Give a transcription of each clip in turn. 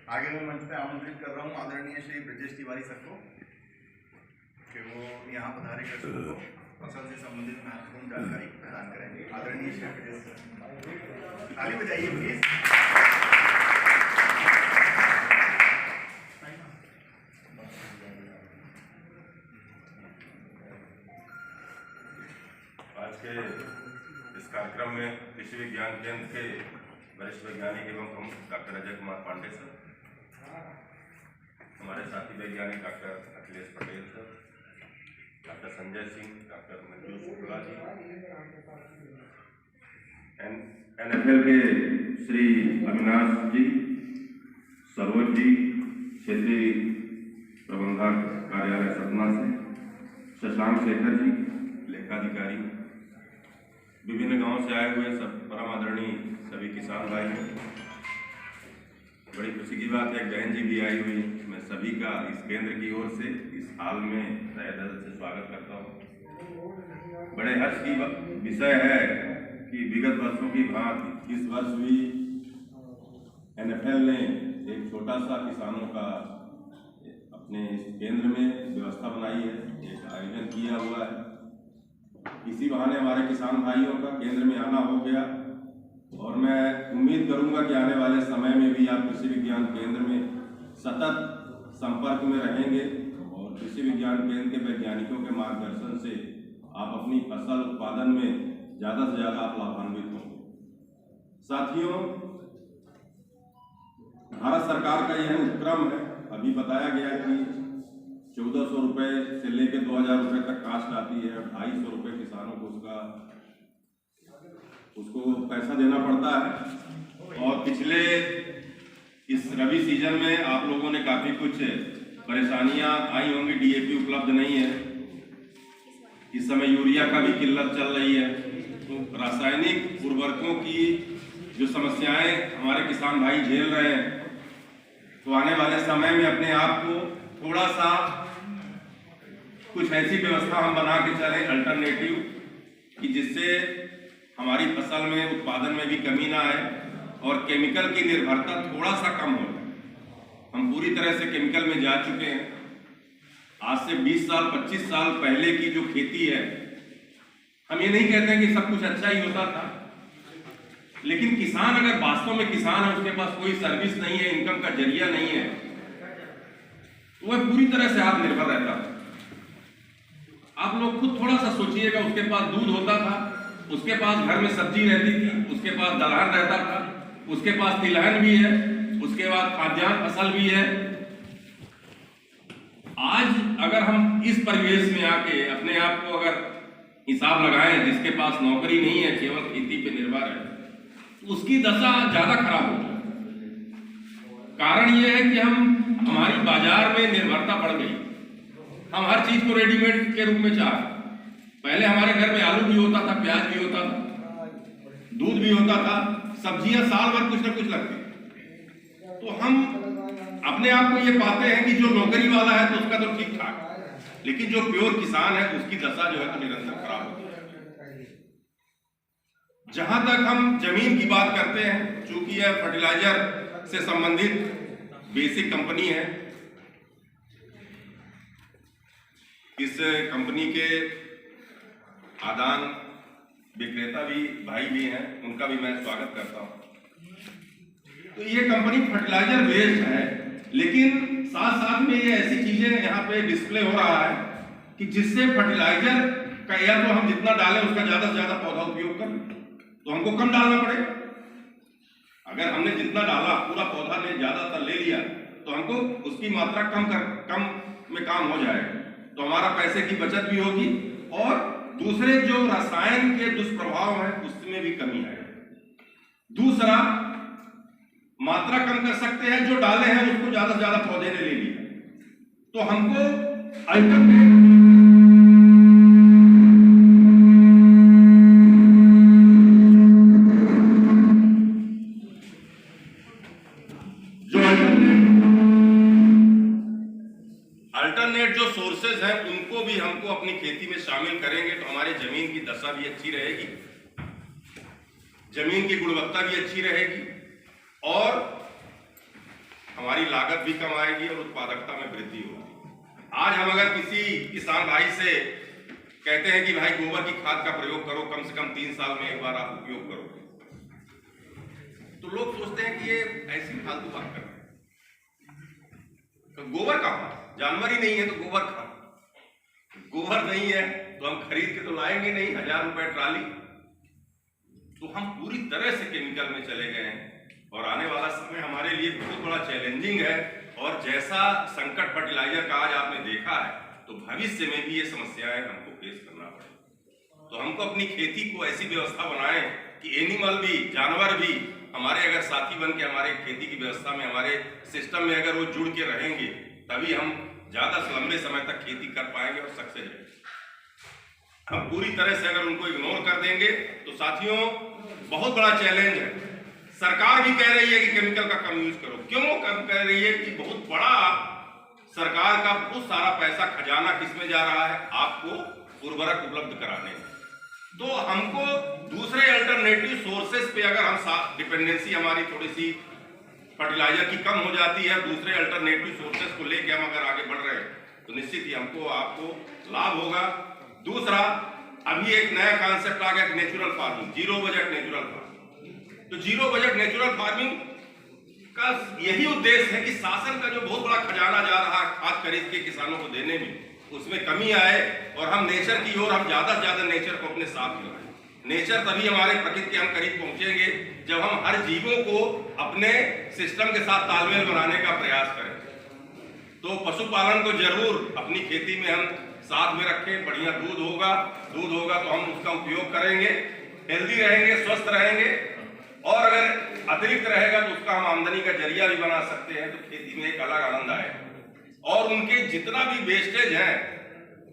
आगे मैं मंच पे आमंत्रित कर रहा हूँ आदरणीय श्री ब्रजेश तिवारी सर को कि वो यहाँ पधारे दर्शकों को फसल से संबंधित महत्वपूर्ण जानकारी प्रदान करेंगे। आदरणीय श्री ब्रजेश सर, ताली बजाइए प्लीज। आज के इस कार्यक्रम में कृषि विज्ञान केंद्र के वरिष्ठ वैज्ञानिक एवं प्रमुख डॉक्टर अजय कुमार पांडे सर, हमारे साथी वैज्ञानिक doctor Akhilesh Patel sir, doctor Sanjay Singh, doctor Manju Shukla ji, NFL के श्री अविनाश जी, सरोज जी, क्षेत्रीय प्रबंधक कार्यालय सतना से, शशांक शेखर जी, लेखाधिकारी, विभिन्न गांवों से आए हुए सब परम आदरणीय सभी किसान भाई हैं। बड़ी खुशी की बात है, बहन जी भी आई हुई। मैं सभी का इस केंद्र की ओर से इस हाल में तहे दिल से स्वागत करता हूँ। बड़े हर्ष की विषय है कि विगत वर्षों की भांति इस वर्ष भी NFL ने एक छोटा सा किसानों का अपने इस केंद्र में व्यवस्था बनाई है, एक आयोजन किया हुआ है। इसी बहाने हमारे किसान भाइयों का केंद्र में आना हो गया और मैं उम्मीद करूंगा कि आने वाले समय में भी आप कृषि विज्ञान केंद्र में सतत संपर्क में रहेंगे और कृषि विज्ञान केंद्र के वैज्ञानिकों के मार्गदर्शन से आप अपनी फसल उत्पादन में ज़्यादा से ज़्यादा आप लाभान्वित होंगे। साथियों, भारत सरकार का यह उपक्रम है। अभी बताया गया कि 1400 रुपये से लेकर 2000 रुपये तक कास्ट आती है, 250 रुपये किसानों को उसको पैसा देना पड़ता है। और पिछले इस रबी सीजन में आप लोगों ने काफ़ी कुछ परेशानियां आई होंगी। DAP उपलब्ध नहीं है, इस समय यूरिया का भी किल्लत चल रही है। तो रासायनिक उर्वरकों की जो समस्याएं हमारे किसान भाई झेल रहे हैं, तो आने वाले समय में अपने आप को थोड़ा सा कुछ ऐसी व्यवस्था हम बना के चलें अल्टरनेटिव, कि जिससे हमारी फसल में उत्पादन में भी कमी ना आए और केमिकल की निर्भरता थोड़ा सा कम हो जाए। हम पूरी तरह से केमिकल में जा चुके हैं। आज से 20 साल 25 साल पहले की जो खेती है, हम ये नहीं कहते हैं कि सब कुछ अच्छा ही होता था, लेकिन किसान अगर वास्तव में किसान है, उसके पास कोई सर्विस नहीं है, इनकम का जरिया नहीं है, तो वह पूरी तरह से आत्मनिर्भर रहता था। आप लोग खुद थोड़ा सा सोचिएगा, उसके पास दूध होता था, उसके पास घर में सब्जी रहती थी, उसके पास दलहन रहता था, उसके पास तिलहन भी है, उसके बाद खाद्यान्न फसल भी है। आज अगर हम इस परिवेश में आके अपने आप को अगर हिसाब लगाएं, जिसके पास नौकरी नहीं है, केवल खेती पे निर्भर है, तो उसकी दशा ज्यादा खराब हो जाए। कारण यह है कि हमारी बाजार में निर्भरता बढ़ गई। हम हर चीज को रेडीमेड के रूप में चाहते। पहले हमारे घर में आलू भी होता था, प्याज भी होता था, दूध भी होता था, सब्जियां साल भर कुछ ना कुछ लगती। तो हम अपने आप को ये पाते हैं कि जो नौकरी वाला है तो उसका तो ठीक ठाक, लेकिन जो प्योर किसान है उसकी दशा जो है तो निरंतर खराब होती है। जहां तक हम जमीन की बात करते हैं, चूंकि यह फर्टिलाइजर से संबंधित बेसिक कंपनी है, इस कंपनी के आदान विक्रेता भी भाई भी हैं, उनका भी मैं स्वागत करता हूं। तो ये कंपनी फर्टिलाइजर बेस्ड है, लेकिन साथ साथ में ये ऐसी चीजें यहाँ पे डिस्प्ले हो रहा है कि जिससे फर्टिलाइजर का या तो हम जितना डालें उसका ज्यादा से ज्यादा पौधा उपयोग करें, तो हमको कम डालना पड़ेगा। अगर हमने जितना डाला पूरा पौधा ने ज्यादातर ले लिया, तो हमको उसकी मात्रा कम में काम हो जाएगा, तो हमारा पैसे की बचत भी होगी और दूसरे जो रसायन के दुष्प्रभाव हैं उसमें भी कमी आएगी। दूसरा, मात्रा कम कर सकते हैं, जो डाले हैं उसको ज्यादा से ज्यादा पौधे ने ले लिया, तो हमको अल्टरनेट जो सोर्सेज हैं उनको भी हमको अपनी खेती में शामिल करेंगे, तो हमारे जमीन की दशा भी अच्छी रहेगी, जमीन की गुणवत्ता भी अच्छी रहेगी और हमारी हमारी लागत भी कम आएगी और उत्पादकता में वृद्धि होगी। आज हम अगर किसी किसान भाई से कहते हैं कि भाई गोबर की खाद का प्रयोग करो, कम से कम 3 साल में एक बार आप उपयोग करो, तो लोग सोचते हैं कि ये ऐसी फालतू बात कर रहे हैं। तो गोबर कहाँ, जानवर ही नहीं है तो गोबर कहाँ? गोबर नहीं है तो हम खरीद के तो लाएंगे नहीं, 1000 रुपए ट्राली। तो हम पूरी तरह से केमिकल में चले गए हैं और आने वाला समय हमारे लिए बहुत बड़ा चैलेंजिंग है। और जैसा संकट फर्टिलाइजर का आज आपने देखा है, तो भविष्य में भी ये समस्याएं हमको फेस करना पड़ेगा। तो हमको अपनी खेती को ऐसी व्यवस्था बनाएं कि एनिमल भी, जानवर भी हमारे अगर साथी बन के हमारे खेती की व्यवस्था में, हमारे सिस्टम में अगर वो जुड़ के रहेंगे, तभी हम ज्यादा लंबे समय तक खेती कर पाएंगे और सक्सेस रहेंगे। हम पूरी तरह से अगर उनको इग्नोर कर देंगे तो साथियों बहुत बड़ा चैलेंज है। सरकार भी कह रही है कि केमिकल का कम यूज करो। क्यों कम कह रही है? कि बहुत बड़ा सरकार का बहुत सारा पैसा खजाना किसमें जा रहा है? आपको उर्वरक उपलब्ध कराने में। तो हमको दूसरे अल्टरनेटिव सोर्सेस पे अगर हम डिपेंडेंसी हमारी थोड़ी सी फर्टिलाइजर की कम हो जाती है, दूसरे अल्टरनेटिव सोर्सेस को लेके हम अगर आगे बढ़ रहे हैं तो निश्चित ही हमको आपको लाभ होगा। दूसरा, अभी एक नया कॉन्सेप्ट आ गया natural farming, zero budget natural farming. तो जीरो बजट नेचुरल फार्मिंग का यही उद्देश्य है कि शासन का जो बहुत बड़ा खजाना जा रहा है खाद खरीद के किसानों को देने में, उसमें कमी आए और हम नेचर की ओर, हम ज्यादा से ज्यादा नेचर को अपने साथ में लाएं। नेचर तभी हमारे प्रकृति के हम करीब पहुंचेंगे जब हम हर जीवों को अपने सिस्टम के साथ तालमेल बनाने का प्रयास करें। तो पशुपालन को जरूर अपनी खेती में हम साथ में रखें। बढ़िया दूध होगा तो हम उसका उपयोग करेंगे, हेल्दी रहेंगे, स्वस्थ रहेंगे, और अगर अतिरिक्त रहेगा तो उसका हम आमदनी का जरिया भी बना सकते हैं। तो खेती में एक अलग आनंद आएगा। और उनके जितना भी वेस्टेज है,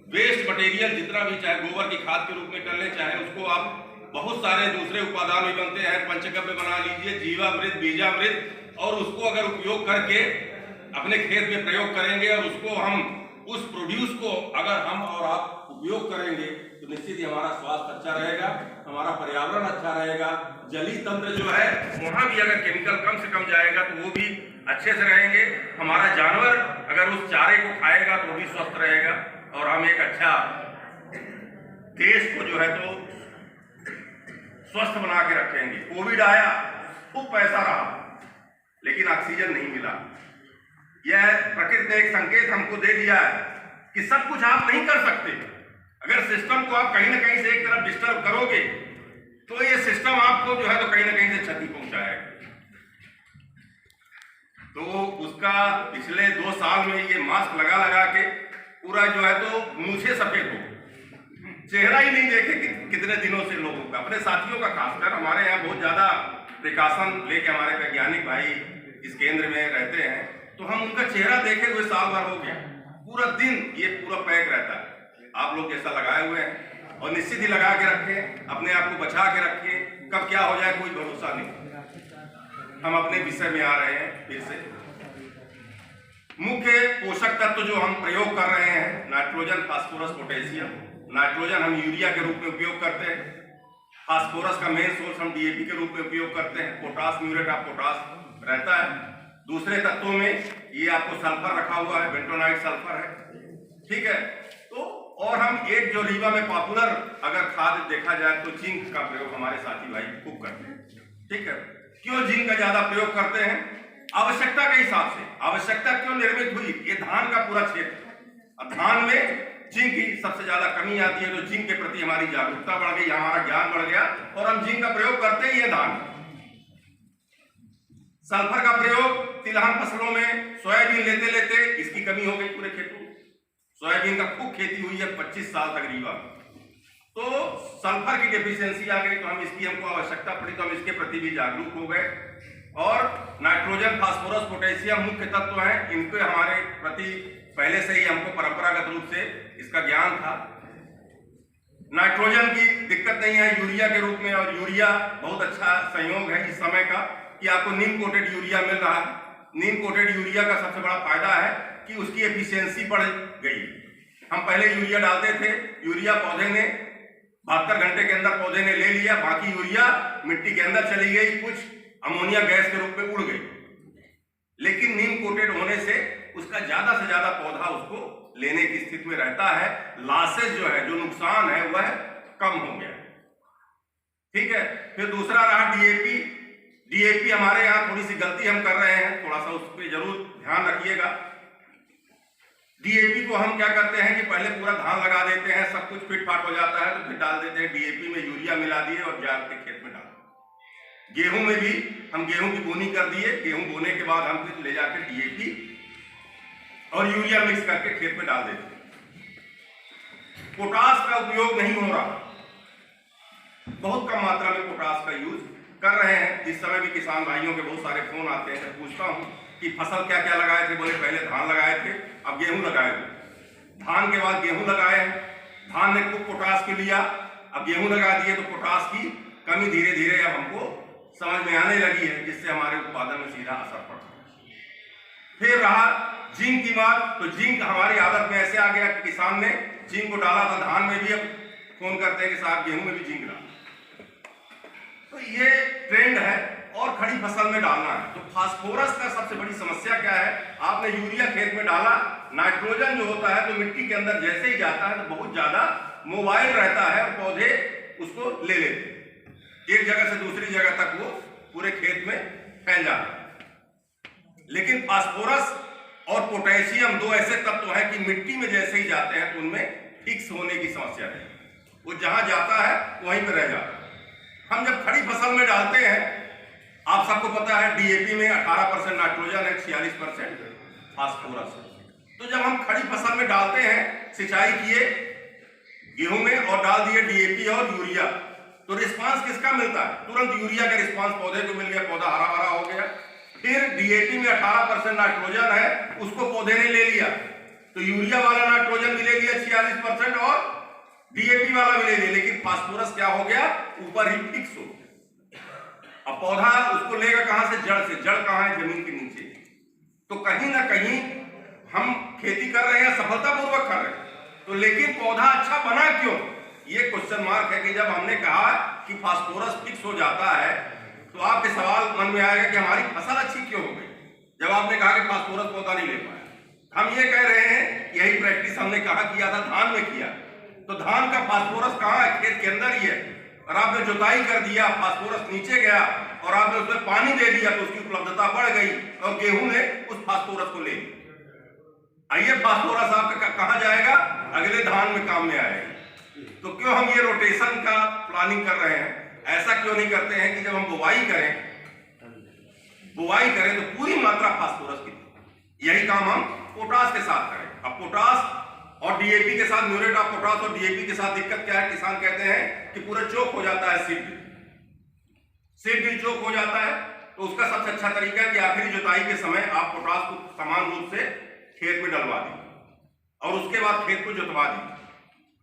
वेस्ट मटेरियल जितना भी, चाहे गोबर की खाद के रूप में कर ले, चाहे उसको आप बहुत सारे दूसरे उपादान भी बनते हैं, पंचगव्य बना लीजिए, जीवामृत, बीजामृत, और उसको अगर उपयोग करके अपने खेत में प्रयोग करेंगे और उसको हम उस प्रोड्यूस को अगर हम और आप उपयोग करेंगे तो निश्चित ही हमारा स्वास्थ्य अच्छा रहेगा, हमारा पर्यावरण अच्छा रहेगा। जलीय तंत्र जो है वहां भी अगर केमिकल कम से कम जाएगा तो वो भी अच्छे से रहेंगे। हमारा जानवर अगर उस चारे को खाएगा तो वो भी स्वस्थ रहेगा और हम एक अच्छा देश को जो है तो स्वस्थ बना के रखेंगे। कोविड आया, खूब पैसा रहा, लेकिन ऑक्सीजन नहीं मिला। यह प्रकृति ने एक संकेत हमको दे दिया है कि सब कुछ आप नहीं कर सकते। अगर सिस्टम को आप कहीं ना कहीं से एक तरफ डिस्टर्ब करोगे तो ये सिस्टम आपको जो है तो कहीं ना कहीं से क्षति पहुंचाएगा। तो उसका पिछले 2 साल में ये मास्क लगा के पूरा जो है तो मूछे सफेद हो, चेहरा ही नहीं देखे कितने दिनों से लोगों का, अपने साथियों का, खासकर हमारे यहाँ बहुत ज्यादा प्रिकॉशन लेके हमारे वैज्ञानिक भाई इस केंद्र में रहते हैं, तो हम उनका चेहरा देखे हुए साल भर हो गया। पूरा दिन ये पूरा पैक रहता है। आप लोग जैसा लगाए हुए हैं और निश्चित ही लगा के रखें, अपने आप को बचा के रखें। कब क्या हो जाए कोई भरोसा नहीं। हम अपने विषय में आ रहे हैं फिर से। मुख्य पोषक तत्व जो हम प्रयोग कर रहे हैं, नाइट्रोजन, फास्फोरस, पोटेशियम। नाइट्रोजन हम यूरिया के रूप में उपयोग करते हैं, फास्फोरस का मेन सोर्स हम डीएपी के रूप में उपयोग करते हैं, पोटास, म्यूरेट ऑफ पोटास रहता है। दूसरे तत्वों में ये आपको सल्फर रखा हुआ है, बेंटोनाइट सल्फर है, ठीक है। तो और हम एक जो रीवा में पॉपुलर अगर खाद देखा जाए तो जिंक का प्रयोग हमारे साथी भाई खूब करते हैं, ठीक है। क्यों जिंक का ज्यादा प्रयोग करते हैं? आवश्यकता के हिसाब से। आवश्यकता क्यों निर्मित हुई? ये धान का पूरा क्षेत्र, धान में जिंक की सबसे ज्यादा कमी आती है, तो जिंक के प्रति हमारी जागरूकता बढ़ गई, हमारा ज्ञान बढ़ गया और हम जिंक का प्रयोग करते ही है धान। सल्फर का प्रयोग तिलहन फसलों में, सोयाबीन लेते लेते इसकी कमी हो गई पूरे खेतों में। सोयाबीन का खूब खेती हुई है 25 साल तक रीवा, तो सल्फर की डेफिशिएंसी आ गई, तो हम इसकी हमको आवश्यकता पड़ी, तो हम इसके प्रति भी जागरूक हो गए। और नाइट्रोजन, फास्फोरस, पोटेशियम मुख्य तत्व हैं, इनके हमारे प्रति पहले से ही हमको परंपरागत रूप से इसका ज्ञान था। नाइट्रोजन की दिक्कत नहीं है यूरिया के रूप में, और यूरिया बहुत अच्छा संयोग है इस समय का कि आपको नीम कोटेड यूरिया मिल रहा है। नीम कोटेड यूरिया का सबसे बड़ा फायदा है कि उसकी एफिशिएंसी बढ़ गई। हम पहले यूरिया डालते थे, यूरिया पौधे ने 72 घंटे के अंदर पौधे ने ले लिया, बाकी यूरिया मिट्टी के अंदर चली गई, कुछ अमोनिया गैस के रूप में उड़ गई। लेकिन नीम कोटेड उसका ज्यादा से ज्यादा पौधा उसको लेने की स्थिति में रहता है। लॉसेस जो है, जो नुकसान है, वह कम हो गया। ठीक है। फिर दूसरा रहा डीएपी। डीएपी हमारे यहाँ थोड़ी सी गलती हम कर रहे हैं, थोड़ा सा उस पर जरूर ध्यान रखिएगा। डीएपी को हम क्या करते हैं कि पहले पूरा धान लगा देते हैं, सब कुछ फिट फाट हो जाता है, तो फिर डाल देते हैं डीएपी में यूरिया मिला दिए और जाके खेत में डाल। गेहूं में भी हम गेहूं की बोनी कर दिए, गेहूं बोने के बाद हम फिर ले जाकर डीएपी और यूरिया मिक्स करके खेत में डाल देते हैं। पोटास का उपयोग नहीं हो रहा, बहुत कम मात्रा में पोटास का यूज कर रहे हैं। इस समय भी किसान भाइयों के बहुत सारे फोन आते हैं, जब पूछता हूं कि फसल क्या क्या लगाए थे, बोले पहले धान लगाए थे, अब गेहूं लगाए थे। धान के बाद गेहूं लगाए हैं, धान ने खूब पोटास के लिया, अब गेहूं लगा दिए, तो पोटास की कमी धीरे धीरे अब हमको समझ में आने लगी है, जिससे हमारे उत्पादन में सीधा असर पड़ता है। फिर रहा जिंक की बात, तो जिंक हमारी आदत में ऐसे आ गया कि किसान ने जिंक को डाला था धान में भी, अब फोन करते हैं कि साहब गेहूं में भी जिंक डाला। तो ये ट्रेंड है और खड़ी फसल में डालना है। तो फास्फोरस का सबसे बड़ी समस्या क्या है, आपने यूरिया खेत में डाला, नाइट्रोजन जो होता है तो मिट्टी के अंदर जैसे ही जाता है तो बहुत ज्यादा मोबाइल रहता है और पौधे उसको ले लेते हैं, एक जगह से दूसरी जगह तक वो पूरे खेत में फैल जाता है। लेकिन फास्फोरस और पोटेशियम दो ऐसे तत्व हैं कि मिट्टी में जैसे ही जाते हैं तो उनमें फिक्स होने की समस्या है, वो जहां जाता है वहीं पर रह जाता है। हम जब खड़ी फसल में डालते हैं, आप सबको पता है डीएपी में 18% नाइट्रोजन है, 46% फास्फोरस है। तो जब हम खड़ी फसल में डालते हैं, सिंचाई किए गेहूं में और डाल दिए डीएपी और यूरिया, तो रिस्पांस किसका मिलता है? तुरंत यूरिया का रिस्पांस पौधे को मिल गया, पौधा हरा भरा हो गया। फिर डीएपी में 18% नाइट्रोजन है, उसको पौधे ने ले लिया, तो यूरिया वाला नाइट्रोजन भी ले लिया 46% और डीएपी वाला भी ले लिया, लेकिन फास्फोरस क्या हो गया? ऊपर ही फिक्स हो गया। अब पौधा उसको लेगा कहां से? जड़ से। जड़ कहां है? जमीन के नीचे। तो कहीं ना कहीं हम खेती कर रहे हैं, सफलतापूर्वक कर रहे हैं, तो लेकिन पौधा अच्छा बना क्यों? ये क्वेश्चन मार्क है कि जब हमने कहा कि फास्फोरस फिक्स हो जाता है, तो आपके सवाल मन में आएगा कि हमारी फसल अच्छी क्यों हो गई, जब आपने कहा कि फास्फोरस पौधा नहीं ले पाया। हम ये कह रहे हैं, यही प्रैक्टिस हमने कहा किया था, धान में किया, तो धान का फास्फोरस कहाँ है? खेत के अंदर ही है, और आपने जुताई कर दिया, फास्फोरस नीचे गया और आपने उसमें पानी दे दिया, तो उसकी उपलब्धता बढ़ गई और गेहूं ने उस फास्फोरस को ले लिया। आइए, फास्फोरस आपका कहां जाएगा? अगले धान में काम में आएगा। तो क्यों हम ये रोटेशन का प्लानिंग कर रहे हैं? ऐसा क्यों नहीं करते हैं कि जब हम बुवाई करें तो पूरी मात्रा फास्फोरस की, यही काम हम पोटास के साथ करें। अब पोटास और डीएपी के साथ, म्यूरेट ऑफ पोटास और डीएपी के साथ दिक्कत क्या है? किसान कहते हैं कि पूरा चोक हो जाता है, सीड ड्रिल चोक हो जाता है। तो उसका सबसे अच्छा तरीका है कि आखिरी जुताई के समय आप पोटास को समान रूप से खेत में डलवा दें और उसके बाद खेत को जुतवा दें।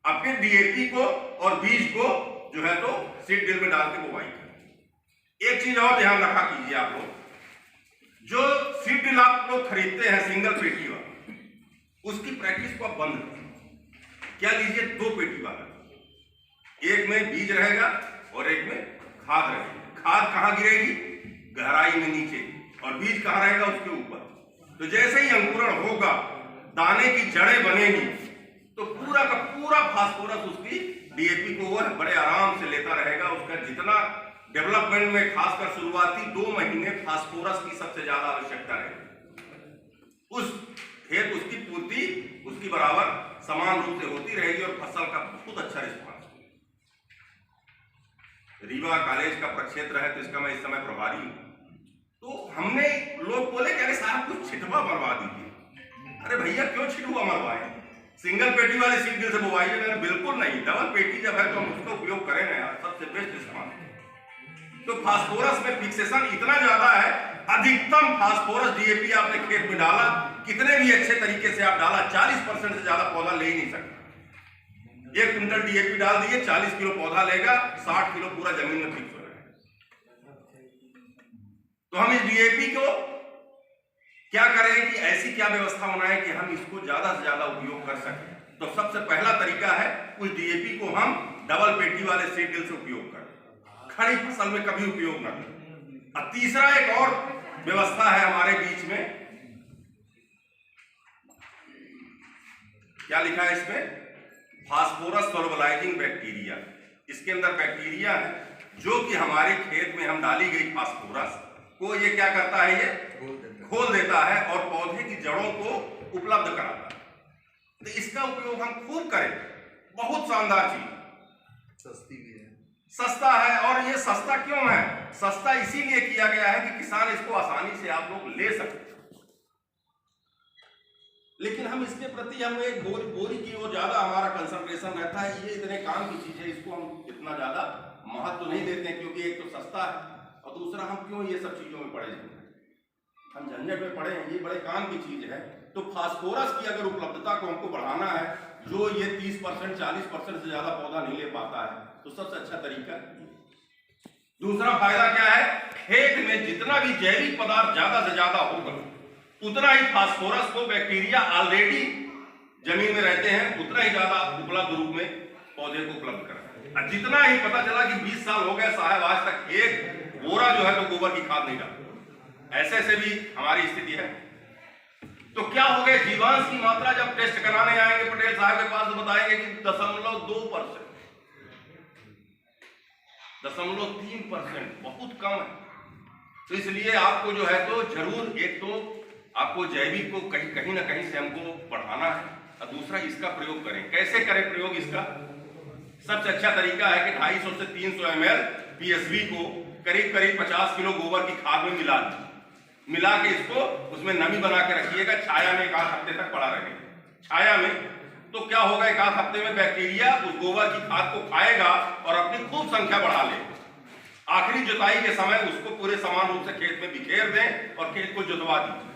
अब फिर डीएपी को और बीज को जो है तो सीड ड्रिल में डाल के बुवाई करें। एक चीज और ध्यान रखा कीजिए आप लोग, जो सीड ड्रिल आप लोग खरीदते हैं सिंगल पेटी वाला, उसकी प्रैक्टिस को आप बंद करें। क्या लीजिए? 2 पेटी वाला, एक में बीज रहेगा और एक में खाद रहेगी। खाद कहां गिरेगी? गहराई में नीचे, और बीज कहां रहेगा? उसके ऊपर। तो जैसे ही अंकुरण होगा, दाने की जड़ें बनेगी, तो पूरा का पूरा फास्फोरस उसकी डीएपी को वह बड़े आराम से लेता रहेगा। उसका जितना डेवलपमेंट में, खासकर शुरुआती 2 महीने फास्फोरस की सबसे ज्यादा आवश्यकता रहेगी। उस खेत उसकी पूर्ति उसकी बराबर समान रूप से होती रहेगी और फसल का बहुत अच्छा रिस्पॉन्स। रीवा कॉलेज का प्रक्षेत्र है, तो इसका मैं इस समय प्रभारी हूं। तो हमने लोग बोले कि अरे साहब कुछ छिटवा मरवा दीजिए। अरे भैया क्यों छिटवा मरवाए? सिंगल पेटी वाले सीड ड्रिल से बुवाई है? मैंने बिल्कुल नहीं, डबल पेटी जब है तो हम उसका उपयोग करें ना यार, सबसे बेस्ट रिस्पॉन्स। तो फास्फोरस में फिक्सेशन इतना ज्यादा है, अधिकतम फास्फोरस डीएपी आपने खेत में डाला, कितने भी अच्छे तरीके से आप डाला, 40% से ज्यादा पौधा ले ही नहीं सकता। 1 क्विंटल डीएपी डाल दिए, 40 किलो पौधा लेगा, 60 किलो पूरा जमीन में फिक्स हो जाएगा। तो हम इस डीएपी को क्या करें कि ऐसी क्या व्यवस्था बनाएं कि हम इसको ज्यादा से ज्यादा उपयोग कर सकें? तो सबसे पहला तरीका है, उस डीएपी को हम डबल पेटी वाले सीड ड्रिल से उपयोग करें, खड़ी फसल में कभी उपयोग न करें। और तीसरा एक और व्यवस्था है हमारे बीच में, क्या लिखा है इसमें? Phosphorus solubilizing bacteria. इसके अंदर बैक्टीरिया है जो कि हमारे खेत में हम डाली गई फास्फोरस को ये क्या करता है, ये खोल देता है और पौधे की जड़ों को उपलब्ध कराता है। तो इसका उपयोग हम खूब करें, बहुत शानदार चीज, सस्ती भी है, सस्ता है। और ये सस्ता क्यों है? सस्ता इसीलिए किया गया है कि किसान इसको आसानी से आप लोग ले सकते। लेकिन हम इसके प्रति हम एक बोरी की ओर ज्यादा हमारा कंसंट्रेशन रहता है। ये इतने काम की चीज है, इसको हम इतना ज्यादा महत्व नहीं देते हैं, क्योंकि एक तो सस्ता है और दूसरा हम क्यों ये सब चीजों में पड़े हैं, हम झंझट में पड़े हैं। ये बड़े काम की चीज है। तो फास्फोरस की अगर उपलब्धता को हमको बढ़ाना है, जो ये 30% 40% से ज्यादा पौधा नहीं ले पाता है, तो सबसे अच्छा तरीका है। दूसरा फायदा क्या है? खेत में जितना भी जैविक पदार्थ ज्यादा से ज्यादा होगा, उतना ही फास्फोरस को बैक्टीरिया ऑलरेडी जमीन में रहते हैं, उतना ही ज्यादा उपलब्ध रूप में पौधे को उपलब्ध कराएं। जितना ही पता चला कि 20 साल हो गए साहब, आज तक एक बोरा जो है तो गोबर की खाद नहीं डाला, ऐसे से भी हमारी स्थिति है। तो क्या हो गए? जीवांश की मात्रा जब टेस्ट कराने आएंगे पटेल साहब के पास तो बताएंगे कि 0.2%, 0.3%, बहुत कम है। तो इसलिए आपको जो है तो जरूर एक तो आपको जैविक को कहीं ना कहीं से हमको बढ़ाना है, और दूसरा इसका प्रयोग करें। कैसे करें प्रयोग इसका? सबसे अच्छा तरीका है कि 250 से 300 ml पीएसवी को करीब 50 किलो गोबर की खाद में मिला के इसको उसमें नमी बना के रखिएगा। छाया में 1 हफ्ते तक पड़ा रहेगा छाया में। तो क्या होगा, 1 हफ्ते में बैक्टीरिया उस गोबर की खाद को खाएगा और अपनी खूब संख्या बढ़ा लेगा। आखिरी जुताई के समय उसको पूरे समान रूप से खेत में बिखेर दें और खेत को जुतवा दीजिए।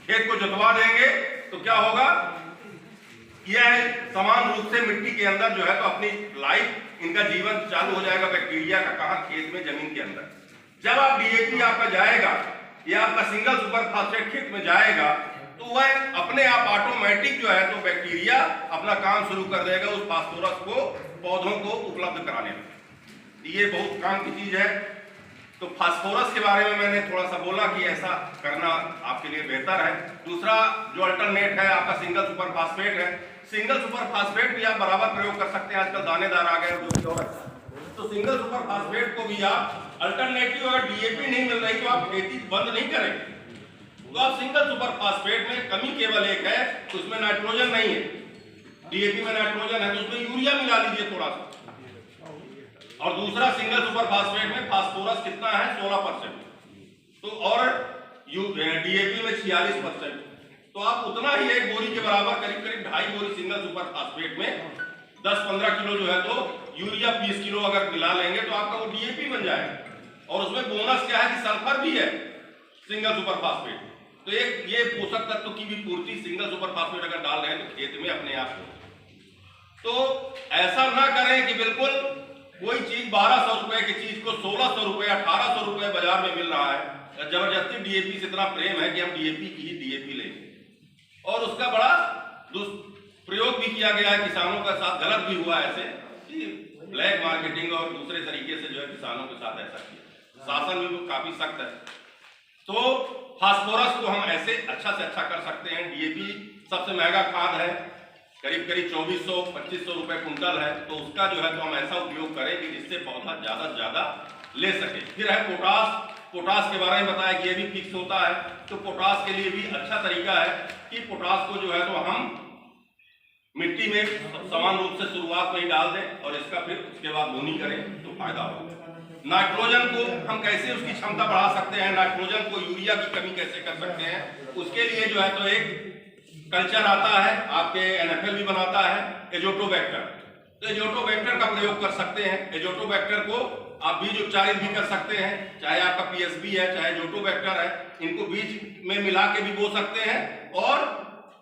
खेत को जुतवा देंगे तो क्या होगा, यह समान रूप से मिट्टी के अंदर जो है तो अपनी लाइफ, इनका जीवन चालू हो जाएगा बैक्टीरिया का। कहां? खेत में, जमीन के अंदर। जब आप डीएपी आपका जाएगा या आपका सिंगल सुपर फास्फेट खेत में जाएगा, तो वह अपने आप ऑटोमेटिक जो है तो बैक्टीरिया अपना काम शुरू कर देगा उस फास्फोरस को पौधों को उपलब्ध कराने में। ये बहुत काम की चीज है। तो फास्फोरस के बारे में मैंने थोड़ा सा बोला कि ऐसा करना आपके लिए बेहतर है। दूसरा जो अल्टरनेट है आपका सिंगल सुपर फास्फेट है। सिंगल सुपर फास्फेट भी आप बराबर प्रयोग कर सकते हैं। आजकल दानेदार आ गए जो भी, तो सिंगल सुपर फास्फेट को भी आप अल्टरनेटिव, अगर डीएपी नहीं मिल रही तो आप खेती बंद नहीं करेंगे। तो आप सिंगल सुपर फास्फेट में कमी केवल एक है, उसमें नाइट्रोजन नहीं है। डीएपी में नाइट्रोजन है तो उसमें यूरिया मिला लीजिए थोड़ा सा। और दूसरा सिंगल सुपर फास्फेट में फास्फोरस कितना है? 16%। तो और डीएपी में 46%। तो आप उतना ही एक बोरी के बराबर करीब 2.5 बोरी सिंगल सुपर फास्फेट में 10-15 किलो जो है तो यूरिया 20 किलो अगर मिला लेंगे तो आपका वो डीएपी बन जाएगा। और उसमें बोनस क्या है कि सल्फर भी है सिंगल सुपर फास्फेट। तो एक ये पोषक तत्व की भी पूर्ति सिंगल सुपर फास्फेट अगर डाल रहे हैं तो खेत में अपने आप हो। तो ऐसा ना करें कि बिल्कुल कोई चीज 1200 रुपए की चीज को 1600 रुपए 1800 रुपए बाजार में मिल रहा है। जबरदस्ती डीएपी से इतना प्रेम है कि हम डीएपी की ही डीएपी लेंगे। और उसका बड़ा दुष्प्रयोग भी किया गया है किसानों के साथ, गलत भी हुआ ऐसे कि ब्लैक मार्केटिंग और दूसरे तरीके से जो है किसानों के साथ ऐसा किया। शासन भी काफी सख्त है। तो फास्फोरस को हम ऐसे अच्छा से अच्छा कर सकते हैं। डीएपी सबसे महंगा खाद है, करीब 2400-2500 रुपए कुंटल है। तो उसका जो है तो हम ऐसा उपयोग करें कि जिससे पौधा ज्यादा से ज्यादा ले सके। फिर है पोटास के बारे में बताया कि ये भी फिक्स होता है। तो पोटास के लिए भी अच्छा तरीका है कि पोटास को जो है तो हम मिट्टी में समान रूप से शुरुआत में ही डाल दें और इसका फिर उसके बाद बोनी करें तो फायदा होगा। नाइट्रोजन को हम कैसे उसकी क्षमता बढ़ा सकते हैं, नाइट्रोजन को यूरिया की कमी कैसे कर सकते हैं, उसके लिए जो है तो एक कल्चर आता है, आपके एनएफएल भी बनाता है, एजोटोबैक्टर। तो एजोटोबैक्टर का प्रयोग कर सकते हैं। एजोटोबैक्टर को आप बीज उपचारित भी कर सकते हैं, चाहे आपका पीएसबी है चाहे एजोटोबैक्टर है, इनको बीज में मिला के भी बो सकते हैं और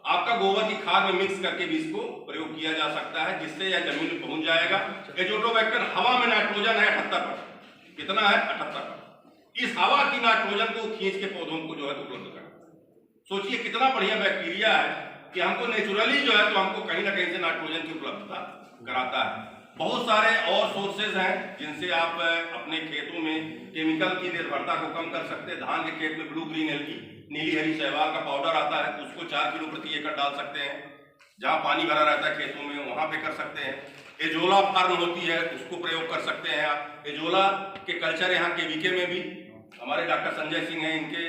आपका गोबर की खाद में मिक्स करके भी इसको प्रयोग किया जा सकता है, जिससे यह जमीन में पहुंच जाएगा। एजोटोबैक्टर हवा में नाइट्रोजन है 78%। कितना है? 78%। इस हवा की नाइट्रोजन को खींच के पौधों को जो है तो उपलब्ध करता है। सोचिए कितना बढ़िया बैक्टीरिया है कि हमको नेचुरली जो है तो हमको कहीं ना कहीं से नाइट्रोजन की उपलब्धता कराता है। बहुत सारे और सोर्सेज हैं जिनसे आप अपने खेतों में केमिकल की निर्भरता को कम कर सकते हैं। धान के खेत में ब्लू ग्रीन एल्गी, नीली हरी शैवाल का पाउडर आता है, उसको 4 किलो प्रति एकड़ डाल सकते हैं। जहाँ पानी भरा रहता है खेतों में वहाँ पे कर सकते हैं। एजोला फार्म होती है उसको प्रयोग कर सकते हैं आप। एजोला के कल्चर यहाँ केवीके में भी हमारे डॉक्टर संजय सिंह हैं, इनके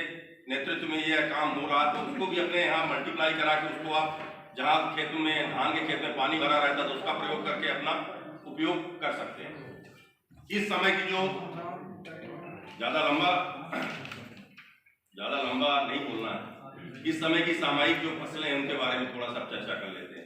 नेतृत्व में यह काम हो रहा, तो उसको भी अपने यहाँ मल्टीप्लाई करा के उसको आप जहाँ खेतों में धान के खेत में पानी भरा रहता है तो उसका प्रयोग करके अपना उपयोग कर सकते हैं। इस समय की जो ज़्यादा लंबा नहीं बोलना है, इस समय की सामयिक जो फसलें हैं उनके बारे में थोड़ा सा चर्चा कर लेते हैं।